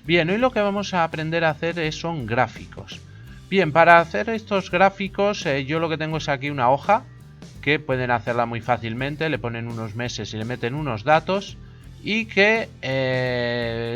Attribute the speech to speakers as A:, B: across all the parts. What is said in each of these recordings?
A: Bien, hoy lo que vamos a aprender a hacer son gráficos. Bien, para hacer estos gráficos yo lo que tengo es aquí una hoja que pueden hacerla muy fácilmente, le ponen unos meses y le meten unos datos y que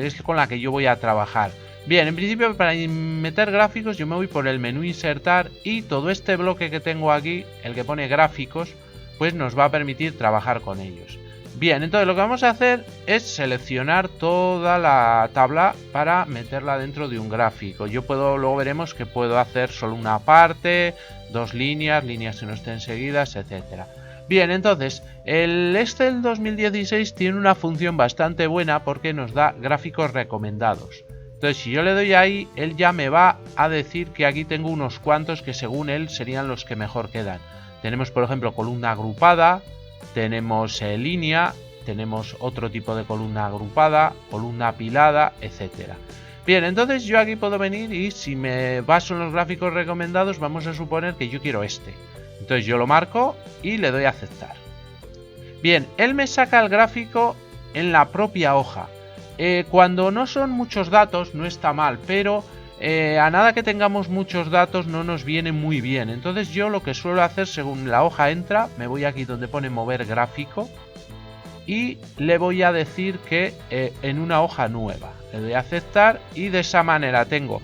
A: es con la que yo voy a trabajar. Bien, en principio para meter gráficos yo me voy por el menú insertar y todo este bloque que tengo aquí, el que pone gráficos, pues nos va a permitir trabajar con ellos. Bien, entonces lo que vamos a hacer es seleccionar toda la tabla para meterla dentro de un gráfico. Luego veremos que puedo hacer solo una parte, dos líneas, líneas que no estén seguidas, etcétera. Bien, entonces, el Excel 2016 tiene una función bastante buena porque nos da gráficos recomendados. Entonces, si yo le doy ahí, él ya me va a decir que aquí tengo unos cuantos que según él serían los que mejor quedan. Tenemos, por ejemplo, columna agrupada, tenemos línea, tenemos otro tipo de columna agrupada, columna apilada, etcétera. Bien, entonces yo aquí puedo venir y si me baso en los gráficos recomendados, vamos a suponer que yo quiero este. Entonces yo lo marco y le doy a aceptar. Bien, él me saca el gráfico en la propia hoja. Cuando no son muchos datos no está mal, pero a nada que tengamos muchos datos no nos viene muy bien. Entonces yo lo que suelo hacer según la hoja entra, me voy aquí donde pone mover gráfico y le voy a decir que en una hoja nueva. Le doy a aceptar y de esa manera tengo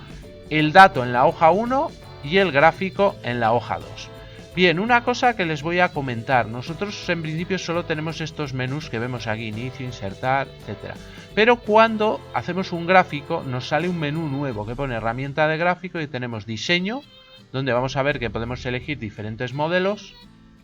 A: el dato en la hoja 1 y el gráfico en la hoja 2. Bien, una cosa que les voy a comentar. Nosotros en principio solo tenemos estos menús que vemos aquí, inicio, insertar, etcétera. Pero cuando hacemos un gráfico nos sale un menú nuevo que pone herramienta de gráfico y tenemos diseño, donde vamos a ver que podemos elegir diferentes modelos,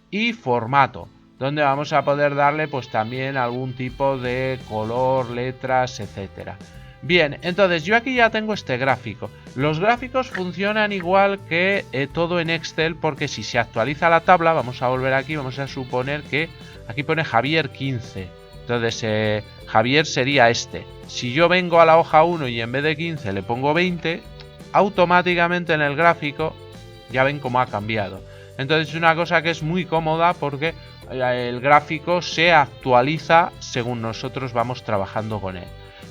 A: y formato, donde vamos a poder darle pues también algún tipo de color, letras, etcétera. Bien, entonces yo aquí ya tengo este gráfico. Los gráficos funcionan igual que todo en Excel, porque si se actualiza la tabla, vamos a volver aquí, vamos a suponer que aquí pone Javier 15. Entonces Javier sería este. Si yo vengo a la hoja 1 y en vez de 15 le pongo 20, automáticamente en el gráfico ya ven cómo ha cambiado. Entonces es una cosa que es muy cómoda porque el gráfico se actualiza según nosotros vamos trabajando con él.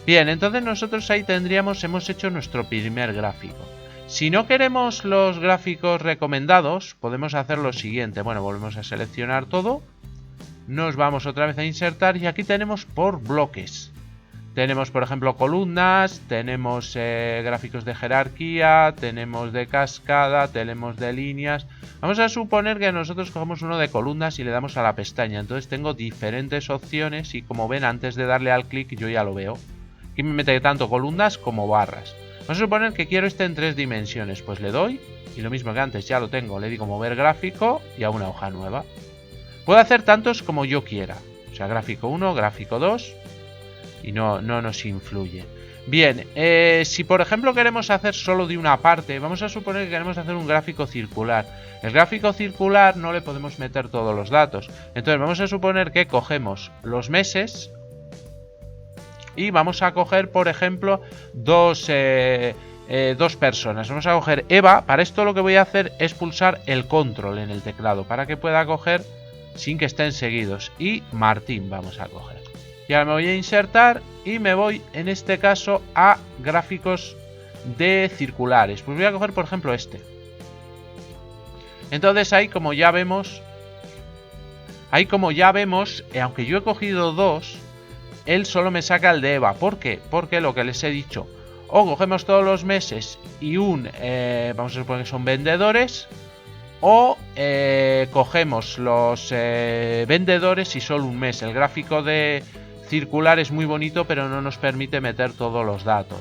A: Bien, entonces nosotros ahí hemos hecho nuestro primer gráfico. Si no queremos los gráficos recomendados, podemos hacer lo siguiente. Bueno, volvemos a seleccionar todo. Nos vamos otra vez a insertar y aquí tenemos por bloques. Tenemos, por ejemplo, columnas, tenemos gráficos de jerarquía, tenemos de cascada, tenemos de líneas. Vamos a suponer que nosotros cogemos uno de columnas y le damos a la pestaña. Entonces tengo diferentes opciones y como ven, antes de darle al clic yo ya lo veo. Aquí me mete tanto columnas como barras. Vamos a suponer que quiero este en 3 dimensiones. Pues le doy y lo mismo que antes ya lo tengo. Le digo mover gráfico y a una hoja nueva. Puedo hacer tantos como yo quiera. O sea, gráfico 1, gráfico 2 y no nos influye. Bien, si por ejemplo queremos hacer solo de una parte, vamos a suponer que queremos hacer un gráfico circular. El gráfico circular no le podemos meter todos los datos. Entonces vamos a suponer que cogemos los meses y vamos a coger, por ejemplo, dos personas. Vamos a coger Eva. Para esto lo que voy a hacer es pulsar el control en el teclado para que pueda coger sin que estén seguidos. Y Martín vamos a coger. Y ahora me voy a insertar y me voy en este caso a gráficos de circulares. Pues voy a coger por ejemplo este. Entonces ahí como ya vemos, aunque yo he cogido dos, él solo me saca el de Eva. ¿Por qué? Porque lo que les he dicho, o cogemos todos los meses y vamos a suponer que son vendedores, o cogemos los vendedores y solo un mes. El gráfico de circular es muy bonito, pero no nos permite meter todos los datos.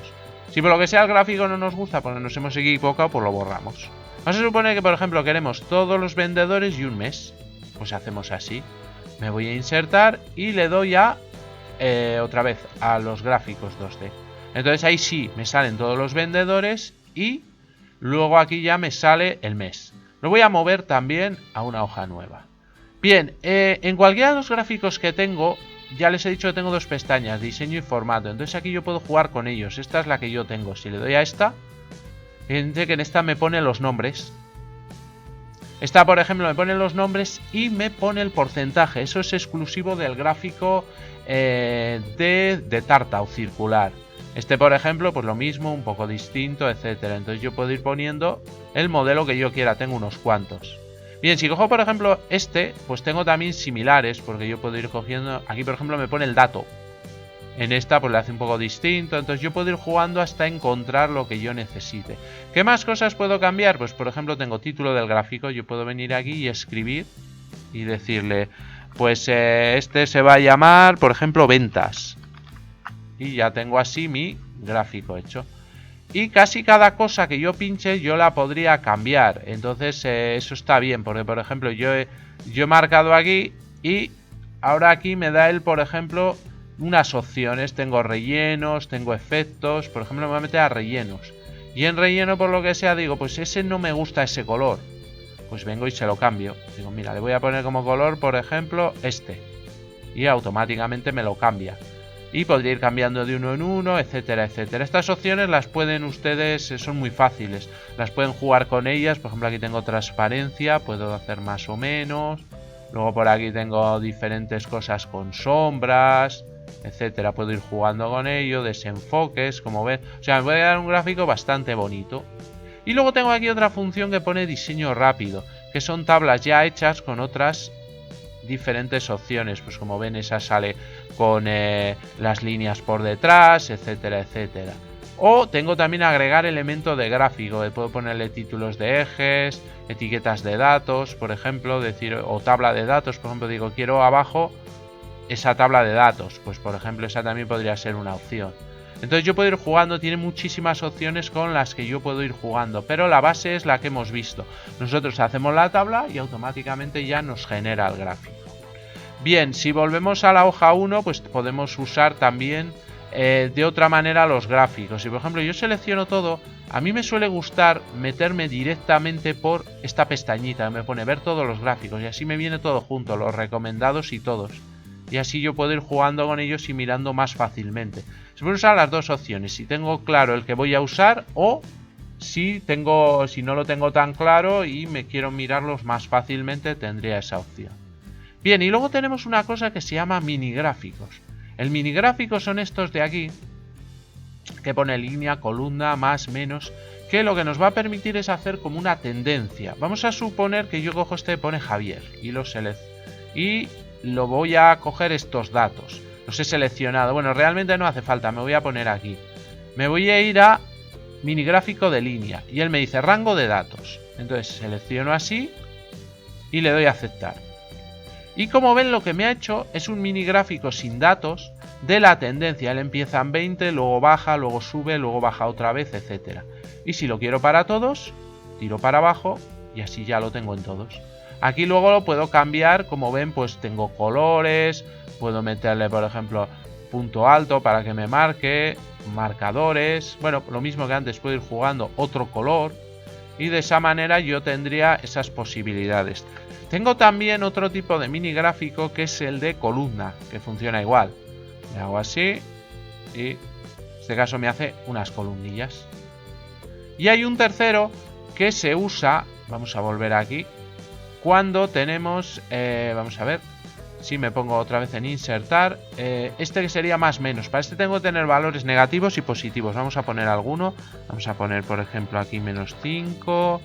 A: Si por lo que sea el gráfico no nos gusta porque nos hemos equivocado, pues lo borramos. Vamos a suponer que por ejemplo queremos todos los vendedores y un mes. Pues hacemos así. Me voy a insertar y le doy a otra vez a los gráficos 2D. Entonces ahí sí me salen todos los vendedores y luego aquí ya me sale el mes. Lo voy a mover también a una hoja nueva. Bien, en cualquiera de los gráficos que tengo, ya les he dicho que tengo dos pestañas, diseño y formato. Entonces aquí yo puedo jugar con ellos. Esta es la que yo tengo. Si le doy a esta, fíjense que en esta me pone los nombres. Esta, por ejemplo, me pone los nombres y me pone el porcentaje. Eso es exclusivo del gráfico de tarta o circular. Este, por ejemplo, pues lo mismo, un poco distinto, etcétera. Entonces yo puedo ir poniendo el modelo que yo quiera, tengo unos cuantos. Bien, si cojo, por ejemplo, este, pues tengo también similares, porque yo puedo ir cogiendo... Aquí, por ejemplo, me pone el dato. En esta, pues le hace un poco distinto. Entonces yo puedo ir jugando hasta encontrar lo que yo necesite. ¿Qué más cosas puedo cambiar? Pues, por ejemplo, tengo título del gráfico. Yo puedo venir aquí y escribir y decirle, pues este se va a llamar, por ejemplo, ventas. Y ya tengo así mi gráfico hecho. Y casi cada cosa que yo pinche yo la podría cambiar. Entonces eso está bien. Porque por ejemplo yo he marcado aquí. Y ahora aquí me da él, por ejemplo, unas opciones. Tengo rellenos, tengo efectos. Por ejemplo me voy a meter a rellenos. Y en relleno, por lo que sea, digo, pues ese no me gusta ese color. Pues vengo y se lo cambio. Digo, mira, le voy a poner como color, por ejemplo, este. Y automáticamente me lo cambia. Y podría ir cambiando de uno en uno, etcétera, etcétera. Estas opciones las pueden ustedes, son muy fáciles. Las pueden jugar con ellas. Por ejemplo, aquí tengo transparencia, puedo hacer más o menos. Luego por aquí tengo diferentes cosas con sombras, etcétera. Puedo ir jugando con ello, desenfoques, como ven. O sea, me puede dar un gráfico bastante bonito. Y luego tengo aquí otra función que pone diseño rápido, que son tablas ya hechas con otras diferentes opciones. Pues como ven, esa sale con las líneas por detrás, etcétera, etcétera. O tengo también agregar elemento de gráfico, puedo ponerle títulos de ejes, etiquetas de datos, por ejemplo, decir, o tabla de datos, por ejemplo, digo, quiero abajo esa tabla de datos, pues por ejemplo esa también podría ser una opción. Entonces yo puedo ir jugando, tiene muchísimas opciones con las que yo puedo ir jugando, pero la base es la que hemos visto. Nosotros hacemos la tabla y automáticamente ya nos genera el gráfico. Bien, si volvemos a la hoja 1, pues podemos usar también de otra manera los gráficos. Si por ejemplo yo selecciono todo, a mí me suele gustar meterme directamente por esta pestañita, me pone ver todos los gráficos y así me viene todo junto, los recomendados y todos. Y así yo puedo ir jugando con ellos y mirando más fácilmente. Se pueden usar las dos opciones, si tengo claro el que voy a usar o si no lo tengo tan claro y me quiero mirarlos más fácilmente, tendría esa opción. Bien, y luego tenemos una cosa que se llama mini gráficos. El mini gráfico son estos de aquí, que pone línea, columna, más, menos, que lo que nos va a permitir es hacer como una tendencia. Vamos a suponer que yo cojo este, pone Javier, y lo voy a coger estos datos. Los he seleccionado. Bueno, realmente no hace falta, me voy a poner aquí. Me voy a ir a mini gráfico de línea, y él me dice rango de datos. Entonces selecciono así y le doy a aceptar. Y como ven, lo que me ha hecho es un mini gráfico sin datos de la tendencia. Él empieza en 20, luego baja, luego sube, luego baja otra vez, etcétera. Y si lo quiero para todos, tiro para abajo y así ya lo tengo en todos. Aquí luego lo puedo cambiar, como ven, pues tengo colores, puedo meterle, por ejemplo, punto alto para que me marque, marcadores. Bueno, lo mismo que antes, puedo ir jugando otro color y de esa manera yo tendría esas posibilidades. Tengo también otro tipo de mini gráfico que es el de columna, que funciona igual. Le hago así y en este caso me hace unas columnillas. Y hay un tercero que se usa, vamos a volver aquí, cuando tenemos, vamos a ver, si me pongo otra vez en insertar, este que sería más menos. Para este tengo que tener valores negativos y positivos. Vamos a poner alguno, vamos a poner por ejemplo aquí menos 5,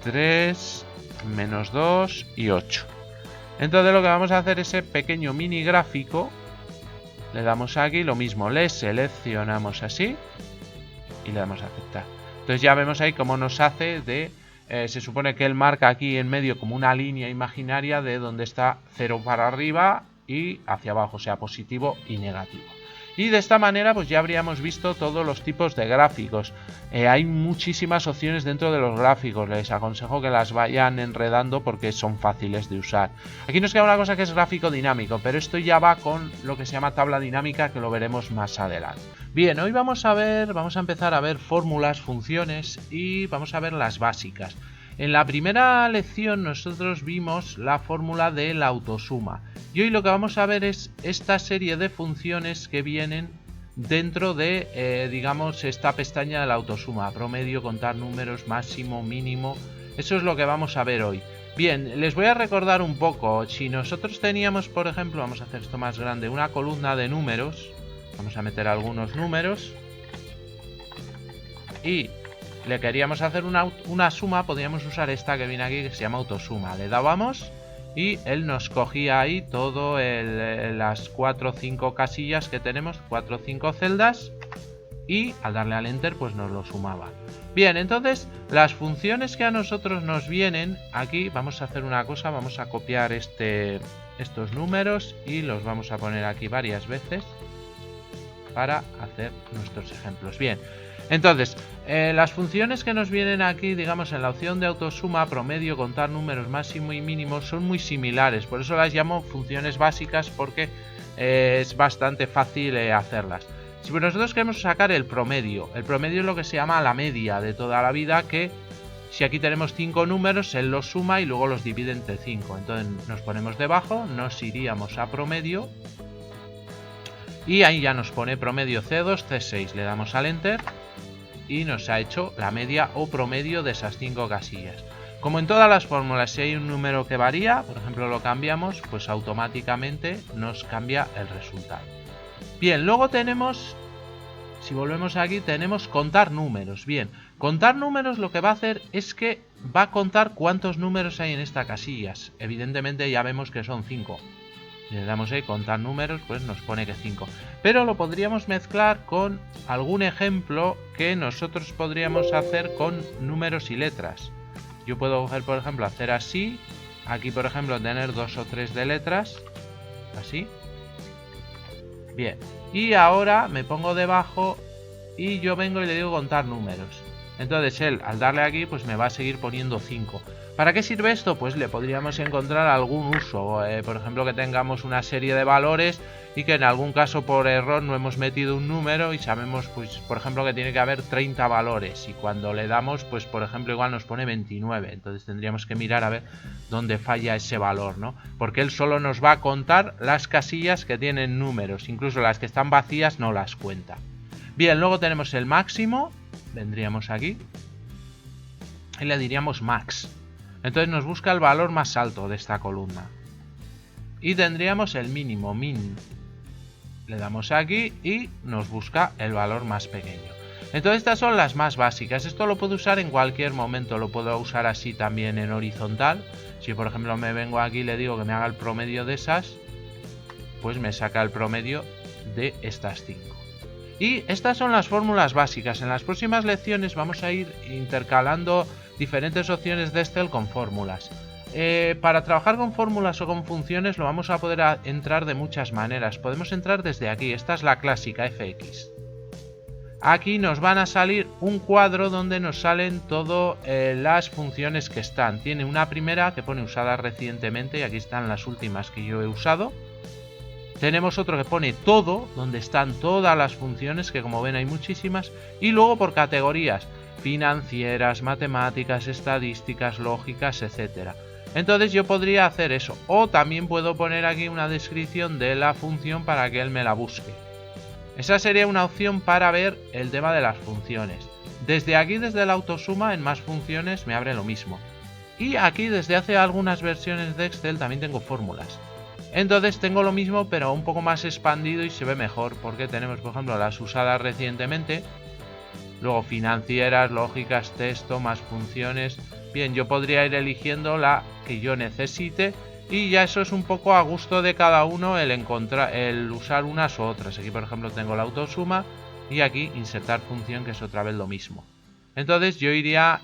A: 3... menos 2 y 8. Entonces lo que vamos a hacer es ese pequeño mini gráfico. Le damos aquí lo mismo, le seleccionamos así y le damos a aceptar. Entonces ya vemos ahí cómo nos hace de... se supone que él marca aquí en medio como una línea imaginaria de donde está 0 para arriba y hacia abajo, o sea, positivo y negativo. Y de esta manera pues ya habríamos visto todos los tipos de gráficos. Hay muchísimas opciones dentro de los gráficos. Les aconsejo que las vayan enredando porque son fáciles de usar. Aquí nos queda una cosa que es gráfico dinámico, pero esto ya va con lo que se llama tabla dinámica, que lo veremos más adelante. Bien, hoy vamos a empezar a ver fórmulas, funciones y vamos a ver las básicas. En la primera lección nosotros vimos la fórmula de la autosuma. Y hoy lo que vamos a ver es esta serie de funciones que vienen dentro de, digamos, esta pestaña de la autosuma. Promedio, contar números, máximo, mínimo. Eso es lo que vamos a ver hoy. Bien, les voy a recordar un poco. Si nosotros teníamos, por ejemplo, vamos a hacer esto más grande, una columna de números. Vamos a meter algunos números. y le queríamos hacer una suma, podríamos usar esta que viene aquí que se llama autosuma. Le dábamos y él nos cogía ahí todo las 4 o 5 casillas que tenemos, 4 o 5 celdas, y al darle al enter pues nos lo sumaba. Bien, entonces las funciones que a nosotros nos vienen aquí, vamos a hacer una cosa, vamos a copiar estos números y los vamos a poner aquí varias veces para hacer nuestros ejemplos. Bien, entonces las funciones que nos vienen aquí, digamos en la opción de autosuma, promedio, contar números máximo y mínimo, son muy similares, por eso las llamo funciones básicas, porque es bastante fácil hacerlas. Si nosotros queremos sacar el promedio es lo que se llama la media de toda la vida, que si aquí tenemos 5 números, él los suma y luego los divide entre 5. Entonces nos ponemos debajo, nos iríamos a promedio y ahí ya nos pone promedio C2, C6. Le damos al enter y nos ha hecho la media o promedio de esas 5 casillas. Como en todas las fórmulas, si hay un número que varía, por ejemplo lo cambiamos, pues automáticamente nos cambia el resultado. Bien, luego tenemos, si volvemos aquí, tenemos contar números. Bien, contar números lo que va a hacer es que va a contar cuántos números hay en estas casillas. Evidentemente ya vemos que son 5. Le damos ahí contar números, pues nos pone que 5. Pero lo podríamos mezclar con algún ejemplo que nosotros podríamos hacer con números y letras. Yo puedo coger, por ejemplo, hacer así. Aquí, por ejemplo, tener 2 o 3 de letras. Así. Bien, y ahora me pongo debajo y yo vengo y le digo contar números. Entonces él, al darle aquí, pues me va a seguir poniendo 5. ¿Para qué sirve esto? Pues le podríamos encontrar algún uso. Por ejemplo, que tengamos una serie de valores y que en algún caso por error no hemos metido un número y sabemos, pues por ejemplo, que tiene que haber 30 valores. Y cuando le damos, pues por ejemplo, igual nos pone 29. Entonces tendríamos que mirar a ver dónde falla ese valor, ¿no? Porque él solo nos va a contar las casillas que tienen números. Incluso las que están vacías no las cuenta. Bien, luego tenemos el máximo. Vendríamos aquí y le diríamos max. Entonces nos busca el valor más alto de esta columna. Y tendríamos el mínimo, min. Le damos aquí y nos busca el valor más pequeño. Entonces estas son las más básicas. Esto lo puedo usar en cualquier momento. Lo puedo usar así también en horizontal. Si por ejemplo me vengo aquí y le digo que me haga el promedio de esas, pues me saca el promedio de estas 5. Y estas son las fórmulas básicas. En las próximas lecciones vamos a ir intercalando diferentes opciones de Excel con fórmulas. Para trabajar con fórmulas o con funciones lo vamos a poder entrar de muchas maneras. Podemos entrar desde aquí. Esta es la clásica FX. Aquí nos van a salir un cuadro donde nos salen todas las funciones que están. Tiene una primera que pone usadas recientemente y aquí están las últimas que yo he usado. Tenemos otro que pone todo, donde están todas las funciones, que como ven hay muchísimas. Y luego por categorías, financieras, matemáticas, estadísticas, lógicas, etcétera. Entonces yo podría hacer eso. O también puedo poner aquí una descripción de la función para que él me la busque. Esa sería una opción para ver el tema de las funciones. Desde aquí, desde la autosuma, en más funciones me abre lo mismo. Y aquí desde hace algunas versiones de Excel también tengo fórmulas. Entonces tengo lo mismo pero un poco más expandido y se ve mejor porque tenemos por ejemplo las usadas recientemente, luego financieras, lógicas, texto, más funciones. Bien, yo podría ir eligiendo la que yo necesite y ya eso es un poco a gusto de cada uno el usar unas u otras. Aquí por ejemplo tengo la autosuma y aquí insertar función, que es otra vez lo mismo. Entonces yo iría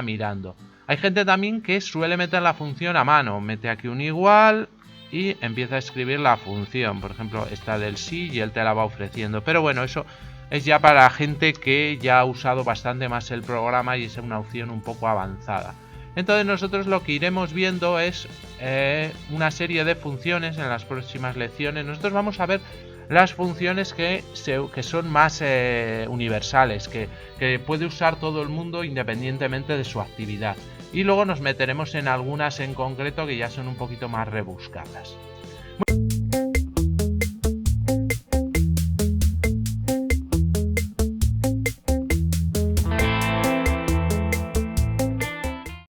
A: mirando. Hay gente también que suele meter la función a mano, mete aquí un igual y empieza a escribir la función, por ejemplo esta del sí, y él te la va ofreciendo. Pero bueno, eso es ya para gente que ya ha usado bastante más el programa y es una opción un poco avanzada. Entonces nosotros lo que iremos viendo es una serie de funciones en las próximas lecciones. Nosotros vamos a ver las funciones que son más universales, que puede usar todo el mundo independientemente de su actividad. Y luego nos meteremos en algunas en concreto que ya son un poquito más rebuscadas.